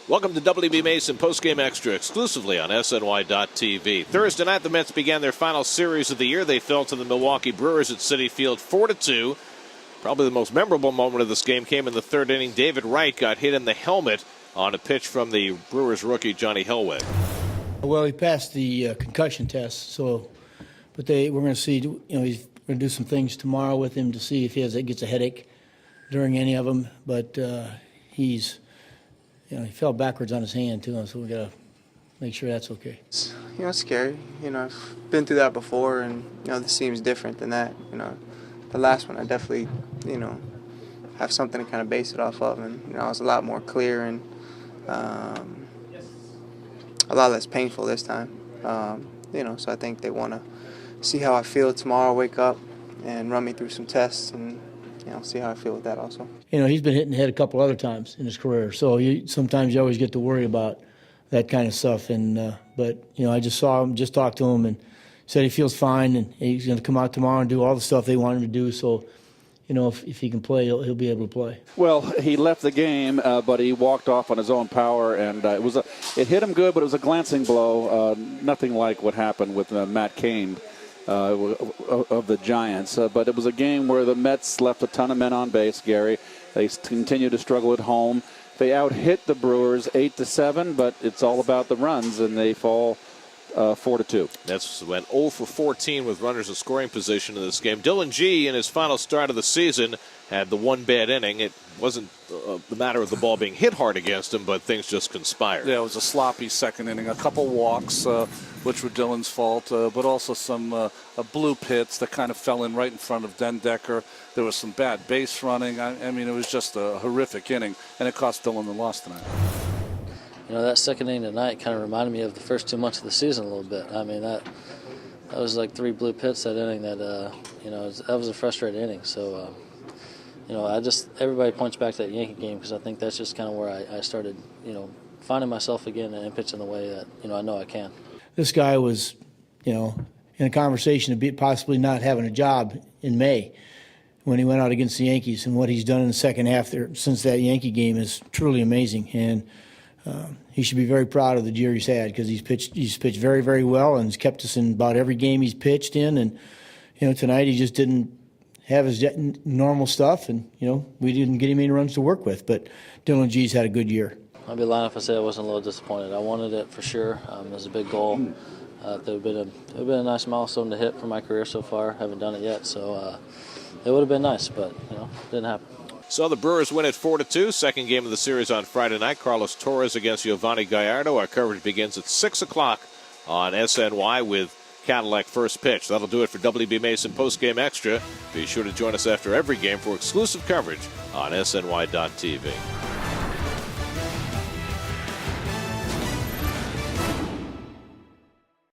Welcome to WB Mason Postgame Extra, exclusively on SNY.TV. Thursday night, the Mets began their final series of the year. They fell to the Milwaukee Brewers at Citi Field 4-2. Probably the most memorable moment of this game came in the third inning. David Wright got hit in the helmet on a pitch from the Brewers rookie Johnny Helwig. Well, he passed the concussion test, but we're going to see. He's going to do some things tomorrow with him to see if he gets a headache during any of them. But he fell backwards on his hand too, so we got to make sure that's okay. It's scary. I've been through that before, and this seems different than that. The last one I definitely have something to kind of base it off of, and I was a lot more clear and a lot less painful this time. So I think they want to see how I feel tomorrow, wake up, and run me through some tests, and see how I feel with that also. He's been hit in the head a couple other times in his career, so sometimes you always get to worry about that kind of stuff. But I just saw him, just talked to him, and said he feels fine, and he's going to come out tomorrow and do all the stuff they want him to do. So, if he can play, he'll be able to play. Well, he left the game, but he walked off on his own power, and it hit him good, but it was a glancing blow. Nothing like what happened with Matt Cain of the Giants. But it was a game where the Mets left a ton of men on base, Gary. They continue to struggle at home. They out-hit the Brewers 8-7, but it's all about the runs, and they fall 4-2. That's went 0 for 14 with runners in scoring position in this game. Dylan G, in his final start of the season, had the one bad inning. It wasn't the matter of the ball being hit hard against him, but things just conspired. Yeah, it was a sloppy second inning. A couple walks, which were Dylan's fault, but also some blue pits that kind of fell in right in front of Den Decker. There was some bad base running. I mean, it was just a horrific inning, and it cost Dylan the loss tonight. That second inning tonight kind of reminded me of the first 2 months of the season a little bit. I mean, that was like 3 blue pits that inning. That was a frustrating inning. So, everybody points back to that Yankee game because I think that's just kind of where I started, finding myself again and pitching the way that I know I can. This guy was, in a conversation of possibly not having a job in May when he went out against the Yankees, and what he's done in the second half there since that Yankee game is truly amazing. And he should be very proud of the year he's had because he's pitched very, very well and has kept us in about every game he's pitched in. And, tonight he just didn't have his normal stuff, and, we didn't get him any runs to work with. But Dylan G's had a good year. I'd be lying if I said I wasn't a little disappointed. I wanted it for sure. It was a big goal. It would have been a nice milestone to hit for my career so far. Haven't done it yet, so it would have been nice, but, didn't happen. So the Brewers win at 4-2. Second game of the series on Friday night. Carlos Torres against Giovanni Gallardo. Our coverage begins at 6 o'clock on SNY with Cadillac first pitch. That'll do it for WB Mason Postgame Extra. Be sure to join us after every game for exclusive coverage on SNY.TV.